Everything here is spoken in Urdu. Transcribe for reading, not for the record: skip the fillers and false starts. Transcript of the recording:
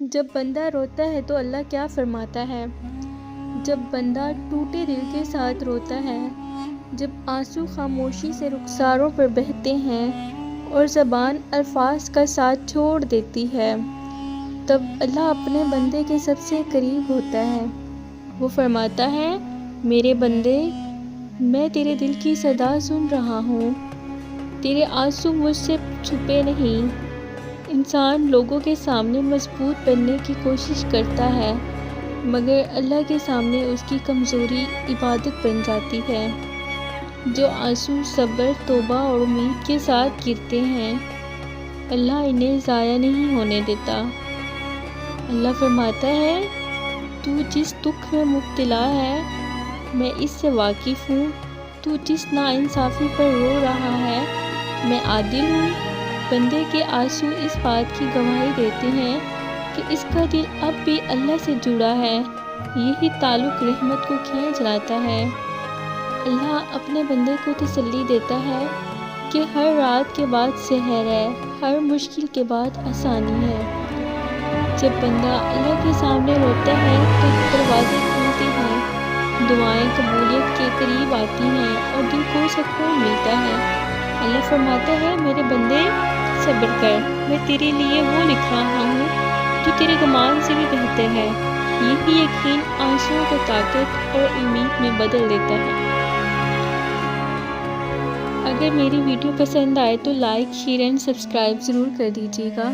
جب بندہ روتا ہے تو اللہ کیا فرماتا ہے؟ جب بندہ ٹوٹے دل کے ساتھ روتا ہے، جب آنسو خاموشی سے رخساروں پر بہتے ہیں اور زبان الفاظ کا ساتھ چھوڑ دیتی ہے، تب اللہ اپنے بندے کے سب سے قریب ہوتا ہے۔ وہ فرماتا ہے، میرے بندے، میں تیرے دل کی صدا سن رہا ہوں، تیرے آنسو مجھ سے چھپے نہیں۔ انسان لوگوں کے سامنے مضبوط بننے کی کوشش کرتا ہے، مگر اللہ کے سامنے اس کی کمزوری عبادت بن جاتی ہے۔ جو آنسو صبر، توبہ اور امید کے ساتھ گرتے ہیں، اللہ انہیں ضائع نہیں ہونے دیتا۔ اللہ فرماتا ہے، تو جس دکھ میں مبتلا ہے، میں اس سے واقف ہوں۔ تو جس ناانصافی پر رو رہا ہے، میں عادل ہوں۔ بندے کے آنسو اس بات کی گواہی دیتے ہیں کہ اس کا دل اب بھی اللہ سے جڑا ہے۔ یہی تعلق رحمت کو کھینچ لاتا ہے۔ اللہ اپنے بندے کو تسلی دیتا ہے کہ ہر رات کے بعد سحر ہے، ہر مشکل کے بعد آسانی ہے۔ جب بندہ اللہ کے سامنے روتا ہے تو دروازے کھلتے ہیں، دعائیں قبولیت کے قریب آتی ہیں اور دل کو سکون ملتا ہے۔ اللہ فرماتا ہے، میرے بندے، صبر کر، میں تیرے لیے وہ لکھ رہا ہوں جو تیرے گمان سے بھی بہتر ہے۔ یہی یقین آنسوؤں کو طاقت اور امید میں بدل دیتا ہے۔ اگر میری ویڈیو پسند آئے تو لائک، شیئر اینڈ سبسکرائب ضرور کر دیجیے گا۔